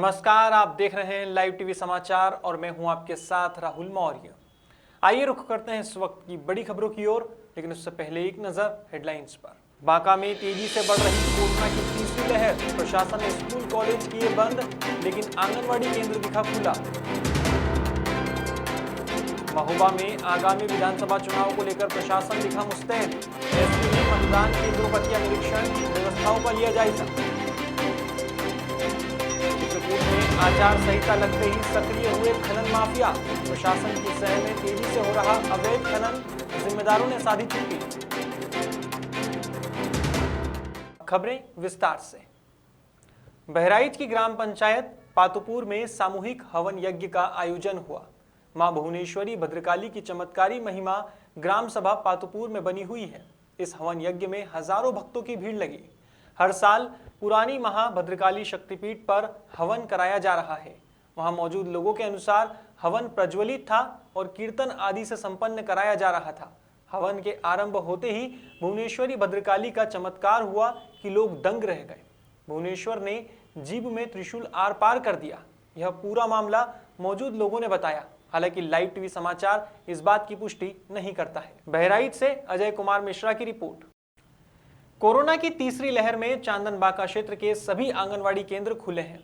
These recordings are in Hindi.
नमस्कार, आप देख रहे हैं लाइव टीवी समाचार और मैं हूं आपके साथ राहुल मौर्य। आइए रुख करते हैं इस वक्त की बड़ी खबरों की ओर, लेकिन उससे पहले एक नजर हेडलाइंस पर। बांका में तेजी से बढ़ रही कोरोना की तीसरी लहर, प्रशासन ने स्कूल कॉलेज किए बंद, लेकिन आंगनबाड़ी केंद्र दिखा खुला। महोबा में आगामी विधानसभा चुनाव को लेकर प्रशासन दिखा मुस्तैद, एसपी ने मतदान केंद्रों का किया निरीक्षण, व्यवस्थाओं का लिया जायजा। चित्रकूट में आचार संहिता लगते ही सक्रिय हुए खनन माफिया, प्रशासन की शहर में तेजी से हो रहा अवैध खनन, जिम्मेदारों ने साधी छुट्टी। खबरें विस्तार से। बहराइच की ग्राम पंचायत पातुपुर में सामूहिक हवन यज्ञ का आयोजन हुआ। मां भुवनेश्वरी भद्रकाली की चमत्कारी महिमा ग्राम सभा पातुपुर में बनी हुई है। इस हवन यज्ञ में हजारों भक्तों की भीड़ लगी। हर साल पुरानी महा भद्रकाली शक्तिपीठ पर हवन कराया जा रहा है। वहां मौजूद लोगों के अनुसार हवन प्रज्वलित था और कीर्तन आदि से संपन्न कराया जा रहा था। हवन के आरंभ होते ही भुवनेश्वरी भद्रकाली का चमत्कार हुआ कि लोग दंग रह गए। भुवनेश्वर ने जीभ में त्रिशूल आर पार कर दिया। यह पूरा मामला मौजूद लोगों ने बताया। हालांकि लाइव टीवी समाचार इस बात की पुष्टि नहीं करता है। बहराइच से अजय कुमार मिश्रा की रिपोर्ट। कोरोना की तीसरी लहर में चांदनबाका क्षेत्र के सभी आंगनवाड़ी केंद्र खुले हैं।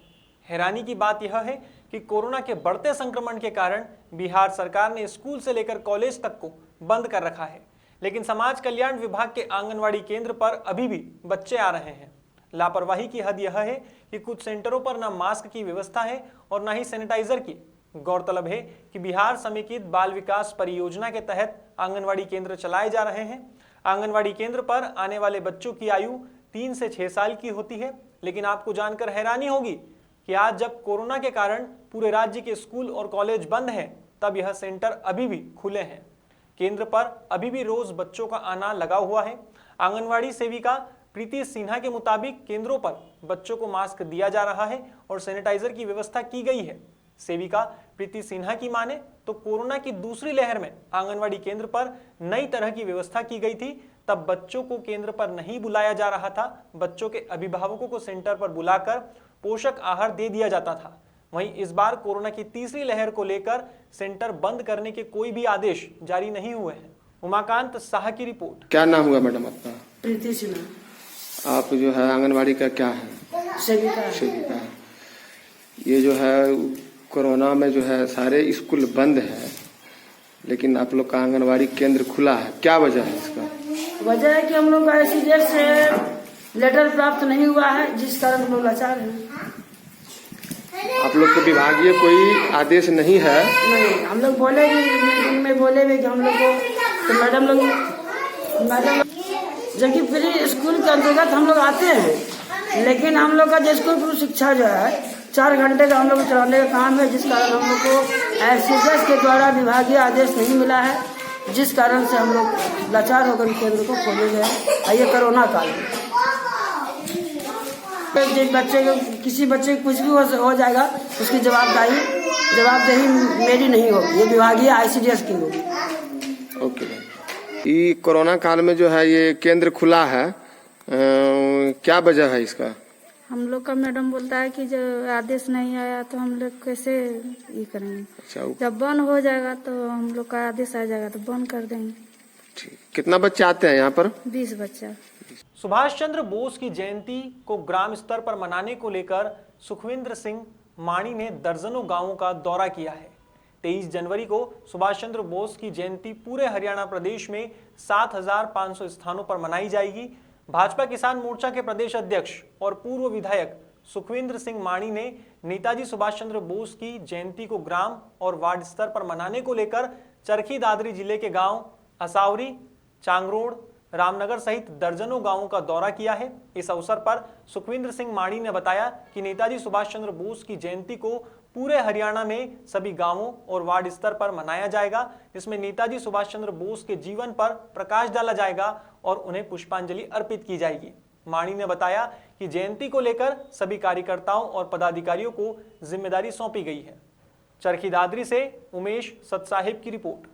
हैरानी की बात यह है कि कोरोना के बढ़ते संक्रमण के कारण बिहार सरकार ने स्कूल से लेकर कॉलेज तक को बंद कर रखा है, लेकिन समाज कल्याण विभाग के आंगनवाड़ी केंद्र पर अभी भी बच्चे आ रहे हैं। लापरवाही की हद यह है कि कुछ सेंटरों पर न मास्क की व्यवस्था है और न ही सैनिटाइजर की। गौरतलब है कि बिहार समेकित बाल विकास परियोजना के तहत आंगनवाड़ी केंद्र चलाए जा रहे हैं। आंगनवाड़ी केंद्र पर आने वाले बच्चों की आयु 3 से 6 साल की होती है, लेकिन आपको जानकर हैरानी होगी कि आज जब कोरोना के कारण पूरे राज्य के स्कूल और कॉलेज बंद हैं, तब यह सेंटर अभी भी खुले हैं। केंद्र पर अभी भी रोज बच्चों का आना लगा हुआ है। आंगनवाड़ी सेविका प्रीति सिन्हा के मुताबिक केंद्रों पर बच्चों को मास्क दिया जा रहा है और सैनिटाइजर की व्यवस्था की गई है। सेविका प्रीति सिन्हा की माने तो कोरोना की दूसरी लहर में आंगनवाड़ी केंद्र पर नई तरह की व्यवस्था की गई थी। तब बच्चों को केंद्र पर नहीं बुलाया जा रहा था, बच्चों के अभिभावकों को सेंटर पर बुलाकर पोषक आहार दे दिया जाता था। वहीं इस बार कोरोना की तीसरी लहर को लेकर सेंटर बंद करने के कोई भी आदेश जारी नहीं हुए हैं। उमाकांत शाह की रिपोर्ट। क्या नाम हुआ मैडम आपका? प्रीति सिन्हा। आप जो है आंगनवाड़ी का क्या है? सेविका है। ये जो है कोरोना में जो है सारे स्कूल बंद है, लेकिन आप लोग का आंगनवाड़ी केंद्र खुला है, क्या वजह है इसका? वजह है कि हम लोग का ICDS से लेटर प्राप्त नहीं हुआ है, जिस कारण हम लोग लाचार हैं। आप लोग को विभागीय कोई आदेश नहीं है? नहीं, हम लोग बोले भी मीटिंग में बोले भी कि हम लोग को तो मैडम लोग जबकि फ्री स्कूल के अंतर्गत हम लोग आते हैं, लेकिन हम लोग का जो स्कूल पूर्व शिक्षा जो है 4 घंटे का हम लोग चलाने का काम है, जिस कारण हम लोग को ICDS के द्वारा विभागीय आदेश नहीं मिला है, जिस कारण से हम लोग लाचार होकर केंद्र को खोले गए। ये कोरोना काल में जिस बच्चे को किसी बच्चे को कुछ भी हो जाएगा, उसकी जवाबदेही मेरी नहीं होगी, ये विभागीय ICDS की होगी। ओके। ये कोरोना काल में जो है ये केंद्र खुला है, क्या वजह है इसका? हम लोग का मैडम बोलता है कि जो आदेश नहीं आया तो हम लोग कैसे ये करेंगे। अच्छा। जब बंद हो जाएगा तो हम लोग का आदेश आ जाएगा तो बंद कर देंगे। ठीक। कितना बच्चे आते हैं यहाँ पर? 20 बच्चा। सुभाष चंद्र बोस की जयंती को ग्राम स्तर पर मनाने को लेकर सुखविंद्र सिंह माणी ने दर्जनों गांवों का दौरा किया है। 23 जनवरी को सुभाष चंद्र बोस की जयंती पूरे हरियाणा प्रदेश में 7,500 स्थानों पर मनाई जाएगी। भाजपा किसान मोर्चा के प्रदेश अध्यक्ष और पूर्व विधायक सुखविंद्र सिंह माणी ने नेताजी सुभाष चंद्र बोस की जयंती को ग्राम और वार्ड स्तर पर मनाने को लेकर चरखी दादरी जिले के गांव असावरी, चांगरोड, रामनगर सहित दर्जनों गांवों का दौरा किया है। इस अवसर पर सुखविंद्र सिंह माणी ने बताया कि नेताजी सुभाष चंद्र बोस की जयंती को पूरे हरियाणा में सभी गांवों और वार्ड स्तर पर मनाया जाएगा, जिसमें नेताजी सुभाष चंद्र बोस के जीवन पर प्रकाश डाला जाएगा और उन्हें पुष्पांजलि अर्पित की जाएगी। माणी ने बताया कि जयंती को लेकर सभी कार्यकर्ताओं और पदाधिकारियों को जिम्मेदारी सौंपी गई है। चरखी दादरी से उमेश सतसाहिब की रिपोर्ट।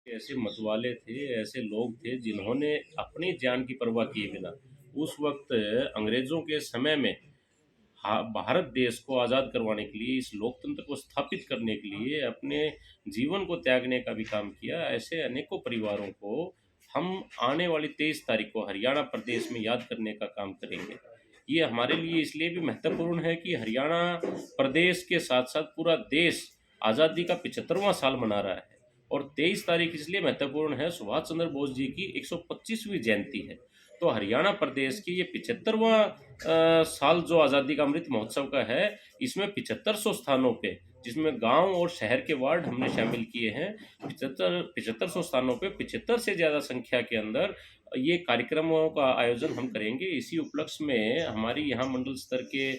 ऐसे मतवाले थे, ऐसे लोग थे जिन्होंने अपनी जान की परवाह किए बिना उस वक्त अंग्रेजों के समय में भारत देश को आज़ाद करवाने के लिए, इस लोकतंत्र को स्थापित करने के लिए अपने जीवन को त्यागने का भी काम किया। ऐसे अनेकों परिवारों को हम आने वाली 23 तारीख को हरियाणा प्रदेश में याद करने का काम करेंगे। ये हमारे लिए इसलिए भी महत्वपूर्ण है कि हरियाणा प्रदेश के साथ साथ पूरा देश आज़ादी का 75वां साल मना रहा है, और 23 तारीख इसलिए महत्वपूर्ण है, सुभाष चंद्र बोस जी की 125वीं जयंती है। तो हरियाणा प्रदेश की ये 75वां साल जो आज़ादी का अमृत महोत्सव का है, इसमें 7500 स्थानों पे, जिसमें गांव और शहर के वार्ड हमने शामिल किए हैं, 7500 स्थानों पे 75 से ज़्यादा संख्या के अंदर ये कार्यक्रमों का आयोजन हम करेंगे। इसी उपलक्ष्य में हमारी यहाँ मंडल स्तर के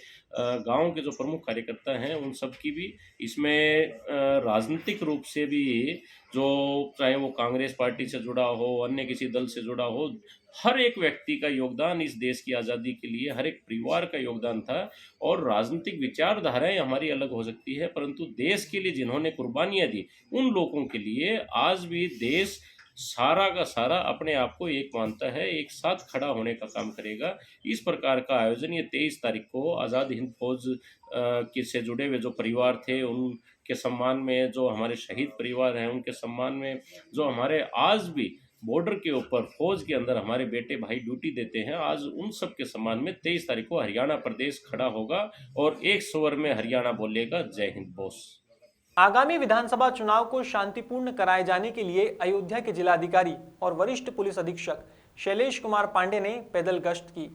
गांव के जो प्रमुख कार्यकर्ता हैं, उन सब की भी इसमें राजनीतिक रूप से भी, जो चाहे वो कांग्रेस पार्टी से जुड़ा हो, अन्य किसी दल से जुड़ा हो, हर एक व्यक्ति का योगदान इस देश की आज़ादी के लिए, हर एक परिवार का योगदान था। और राजनीतिक विचारधाराएं हमारी अलग हो सकती है, परंतु देश के लिए जिन्होंने कुर्बानियां दी, उन लोगों के लिए आज भी देश सारा का सारा अपने आप को एक मानता है, एक साथ खड़ा होने का काम करेगा। इस प्रकार का आयोजन ये 23 तारीख को आज़ाद हिंद फौज के से जुड़े हुए जो परिवार थे, उनके सम्मान में, जो हमारे शहीद परिवार हैं उनके सम्मान में, जो हमारे आज भी बॉर्डर के ऊपर फौज के अंदर हमारे बेटे भाई ड्यूटी देते हैं, आज उन सब के सम्मान में 23 तारीख को हरियाणा प्रदेश खड़ा होगा और एक स्वर में हरियाणा बोलेगा, जय हिंद बोस। आगामी विधानसभा चुनाव को शांतिपूर्ण कराए जाने के लिए अयोध्या के जिलाधिकारी और वरिष्ठ पुलिस अधीक्षक शैलेश कुमार पांडे ने पैदल गश्त की।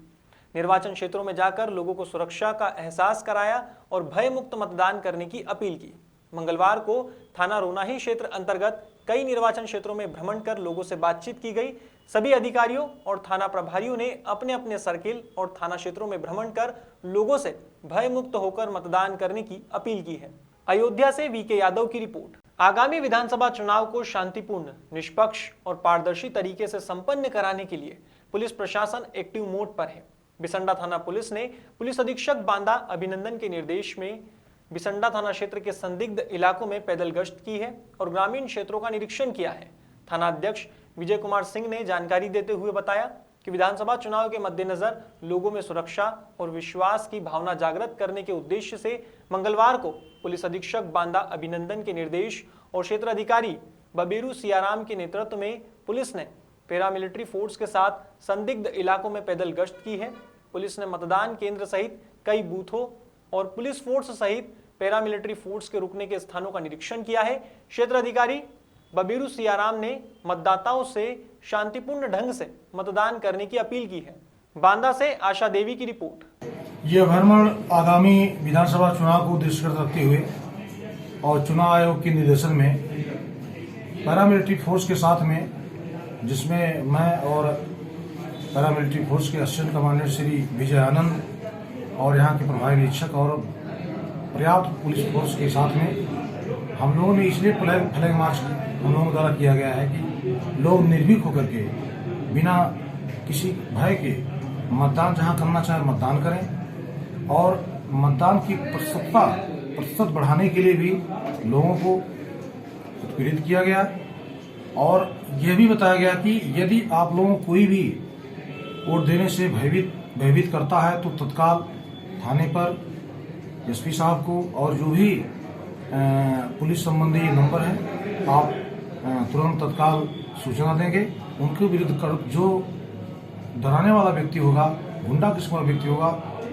निर्वाचन क्षेत्रों में जाकर लोगों को सुरक्षा का एहसास कराया और भयमुक्त मतदान करने की अपील की। मंगलवार को थाना रोनाही क्षेत्र अंतर्गत कई निर्वाचन क्षेत्रों में भ्रमण कर लोगों से बातचीत की गई। सभी अधिकारियों और थाना प्रभारियों ने अपने अपने सर्किल और थाना क्षेत्रों में भ्रमण कर लोगों से भयमुक्त होकर मतदान करने की अपील की है। अयोध्या से वीके यादव की रिपोर्ट। आगामी विधानसभा चुनाव को शांतिपूर्ण, निष्पक्ष और पारदर्शी तरीके से संपन्न कराने के लिए पुलिस प्रशासन एक्टिव मोड पर है। बिसंडा थाना पुलिस ने पुलिस अधीक्षक बांदा अभिनंदन के निर्देश में बिसंडा थाना क्षेत्र के संदिग्ध इलाकों में पैदल गश्त की है और ग्रामीण क्षेत्रों का निरीक्षण किया है। थाना अध्यक्ष विजय कुमार सिंह ने जानकारी देते हुए बताया कि विधानसभा चुनाव के मद्देनजर लोगों में सुरक्षा और विश्वास की भावना जागृत करने के उद्देश्य से मंगलवार को पुलिस अधीक्षक बांदा अभिनंदन के निर्देश और क्षेत्र अधिकारी बबेरू सियाराम के नेतृत्व में पुलिस ने पैरामिलिट्री फोर्स के साथ संदिग्ध इलाकों में पैदल गश्त की है। पुलिस ने मतदान केंद्र सहित कई बूथों और पुलिस फोर्स सहित पैरामिलिट्री फोर्स के रुकने के स्थानों का निरीक्षण किया है। क्षेत्र अधिकारी बबेरू सियाराम ने मतदाताओं से शांतिपूर्ण ढंग से मतदान करने की अपील की है। बांदा से आशा देवी की रिपोर्ट। यह भ्रमण आगामी विधानसभा चुनाव को दृष्टिगत रखते हुए और चुनाव आयोग के निर्देशन में पैरामिलिट्री फोर्स के साथ में, जिसमें मैं और पैरामिलिट्री फोर्स के असिस्टेंट कमांडेंट श्री विजय आनंद और यहाँ के प्रभारी निरीक्षक और पर्याप्त पुलिस फोर्स के साथ में हम लोगों ने इसलिए फ्लैग मार्च हम लोगों द्वारा किया गया है कि लोग निर्भीक होकर के बिना किसी भय के मतदान जहाँ करना चाहे मतदान करें, और मतदान की प्रतिशत बढ़ाने के लिए भी लोगों को उत्प्रेरित किया गया और यह भी बताया गया कि यदि आप लोगों को कोई भी वोट देने से भयभीत करता है तो तत्काल थाने पर एसपी साहब को और जो भी पुलिस संबंधी नंबर है आप तुरंत तत्काल सूचना देंगे। उनके विरुद्ध जो डराने वाला व्यक्ति होगा, गुंडा किस्म का व्यक्ति होगा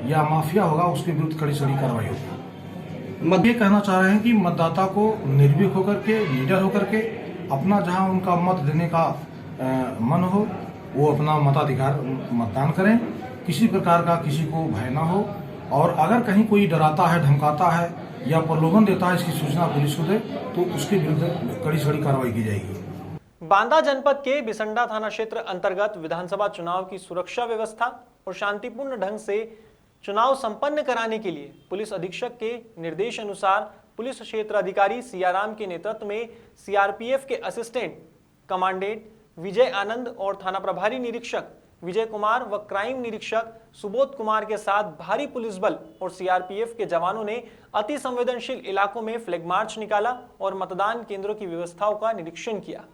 या माफिया होगा, उसके विरुद्ध कड़ी से कड़ी कार्रवाई होगी। ये कहना चाह रहे हैं कि मतदाता को निर्भीक होकर के, निडर होकर के अपना जहां उनका मत देने का मन हो वो अपना मताधिकार मतदान करें। किसी प्रकार का किसी को भय ना हो, और अगर कहीं कोई डराता है, धमकाता है या प्रलोभन देता है, इसकी सूचना पुलिस को दे तो उसके विरुद्ध कड़ी से कड़ी कार्रवाई की जाएगी। बांदा जनपद के बिसंडा थाना क्षेत्र अंतर्गत विधानसभा चुनाव की सुरक्षा व्यवस्था और शांतिपूर्ण ढंग से चुनाव संपन्न कराने के लिए पुलिस अधीक्षक के निर्देश अनुसार पुलिस क्षेत्र अधिकारी सियाराम के नेतृत्व में सीआरपीएफ के असिस्टेंट कमांडेंट विजय आनंद और थाना प्रभारी निरीक्षक विजय कुमार व क्राइम निरीक्षक सुबोध कुमार के साथ भारी पुलिस बल और सीआरपीएफ के जवानों ने अति संवेदनशील इलाकों में फ्लैग मार्च निकाला और मतदान केंद्रों की व्यवस्थाओं का निरीक्षण किया।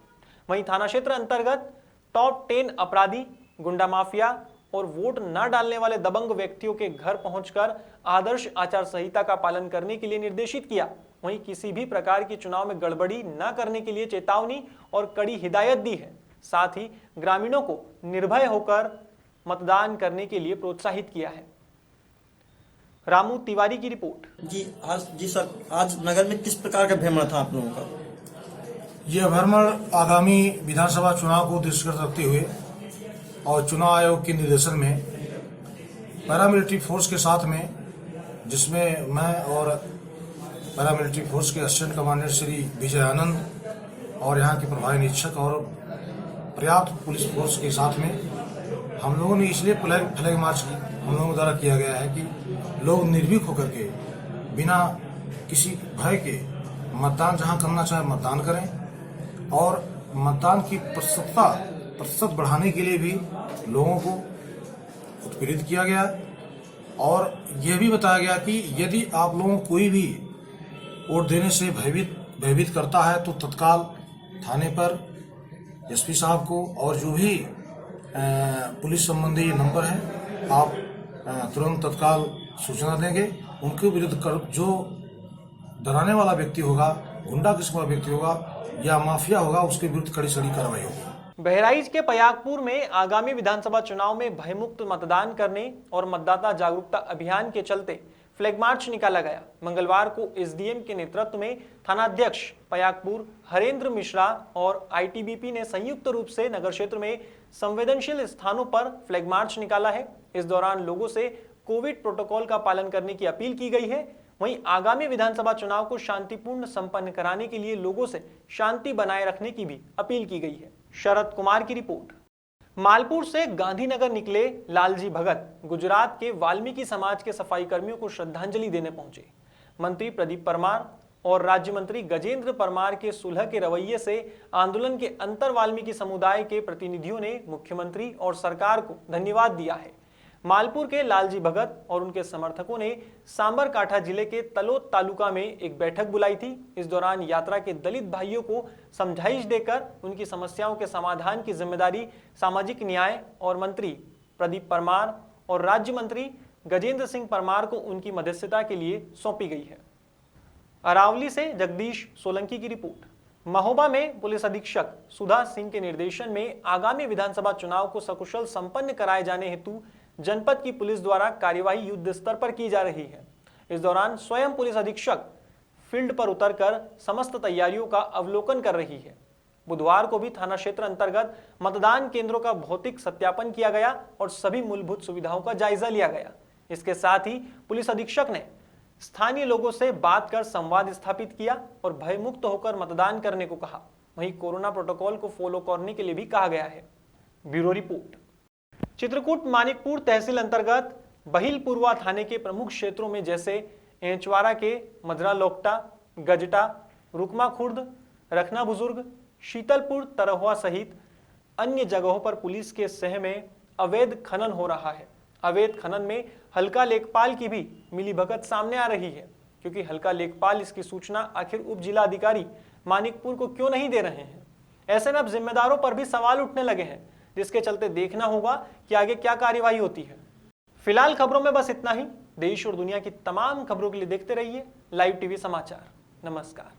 वहीं थाना क्षेत्र अंतर्गत टॉप 10 अपराधी, गुंडा माफिया और वोट न डालने वाले दबंग व्यक्तियों के घर पहुंचकर आदर्श आचार संहिता का पालन करने के लिए निर्देशित किया। वहीं किसी भी प्रकार की चुनाव में गड़बड़ी न करने के लिए चेतावनी और कड़ी हिदायत दी है। साथ ही ग्रामीणों को निर्भय होकर मतदान करने के लिए प्रोत्साहित किया है। रामू तिवारी की रिपोर्ट। जी सर, आज नगर में किस प्रकार का भ्रमण था आप लोगों का? यह भ्रमण आगामी विधानसभा चुनाव को दृष्टिगत रखते हुए और चुनाव आयोग के निर्देशन में पैरामिलिट्री फोर्स के साथ में, जिसमें मैं और पैरामिलिट्री फोर्स के असिस्टेंट कमांडेंट श्री विजय आनंद और यहाँ के प्रभारी निरीक्षक और पर्याप्त पुलिस फोर्स के साथ में हम लोगों ने इसलिए फ्लैग मार्च हम लोगों द्वारा किया गया है कि लोग निर्भीक होकर के बिना किसी भय के मतदान जहां करना चाहे मतदान करें और मतदान की प्रतिशत बढ़ाने के लिए भी लोगों को उत्प्रेरित किया गया और यह भी बताया गया कि यदि आप लोगों को कोई भी वोट देने से भयभीत करता है तो तत्काल थाने पर एसपी साहब को और जो भी पुलिस संबंधी नंबर है आप तुरंत तत्काल सूचना देंगे। उनके विरुद्ध जो डराने वाला व्यक्ति होगा, गुंडा किस्म का व्यक्ति होगा या माफिया होगा, उसके विरुद्ध कड़ी से कड़ी कार्रवाई होगी। बहराइच के पयागपुर में आगामी विधानसभा चुनाव में भयमुक्त मतदान करने और मतदाता जागरूकता अभियान के चलते फ्लैग मार्च निकाला गया। मंगलवार को एसडीएम के नेतृत्व में थानाध्यक्ष पयागपुर हरेंद्र मिश्रा और आईटीबीपी ने संयुक्त रूप से नगर क्षेत्र में संवेदनशील स्थानों पर फ्लैग मार्च निकाला है। इस दौरान लोगों से कोविड प्रोटोकॉल का पालन करने की अपील की गई है। वहीं आगामी विधानसभा चुनाव को शांतिपूर्ण संपन्न कराने के लिए लोगों से शांति बनाए रखने की भी अपील की गई है। शरद कुमार की रिपोर्ट। मालपुर से गांधीनगर निकले लालजी भगत गुजरात के वाल्मीकि समाज के सफाई कर्मियों को श्रद्धांजलि देने पहुंचे। मंत्री प्रदीप परमार और राज्य मंत्री गजेंद्र परमार के सुलह के रवैये से आंदोलन के अंतर वाल्मीकि समुदाय के प्रतिनिधियों ने मुख्यमंत्री और सरकार को धन्यवाद दिया है। मालपुर के लालजी भगत और उनके समर्थकों ने सांबरकाठा जिले के तलोद तालुका में एक बैठक बुलाई थी। इस दौरान यात्रा के दलित भाइयों को समझाइश देकर उनकी समस्याओं के समाधान की जिम्मेदारी सामाजिक न्याय और मंत्री प्रदीप परमार और राज्य मंत्री गजेंद्र सिंह परमार को उनकी मध्यस्थता के लिए सौंपी गई है। अरावली से जगदीश सोलंकी की रिपोर्ट। महोबा में पुलिस अधीक्षक सुधा सिंह के निर्देशन में आगामी विधानसभा चुनाव को सकुशल संपन्न कराए जाने हेतु जनपद की पुलिस द्वारा कार्यवाही युद्ध स्तर पर की जा रही है। इस दौरान स्वयं पुलिस अधीक्षक फील्ड पर उतरकर समस्त तैयारियों का अवलोकन कर रही है। बुधवार को भी थाना क्षेत्र अंतर्गत मतदान केंद्रों का भौतिक सत्यापन किया गया और सभी मूलभूत सुविधाओं का जायजा लिया गया। इसके साथ ही पुलिस अधीक्षक ने स्थानीय लोगों से बात कर संवाद स्थापित किया और भयमुक्त होकर मतदान करने को कहा। वहीं कोरोना प्रोटोकॉल को फॉलो करने के लिए भी कहा गया है। Bureau report. चित्रकूट मानिकपुर तहसील अंतर्गत बहिलपुरवा थाने के प्रमुख क्षेत्रों में जैसे एंचवारा के मधरा लोकटा, गजटा, रुकमा खुर्द, रखना बुजुर्ग, शीतलपुर तरहुआ सहित अन्य जगहों पर पुलिस के सह में अवैध खनन हो रहा है। अवैध खनन में हल्का लेखपाल की भी मिलीभगत सामने आ रही है, क्योंकि हल्का लेखपाल इसकी सूचना आखिर उप जिला अधिकारी मानिकपुर को क्यों नहीं दे रहे हैं। ऐसे में अब जिम्मेदारों पर भी सवाल उठने लगे हैं, जिसके चलते देखना होगा कि आगे क्या कार्यवाही होती है। फिलहाल खबरों में बस इतना ही। देश और दुनिया की तमाम खबरों के लिए देखते रहिए लाइव टीवी समाचार। नमस्कार।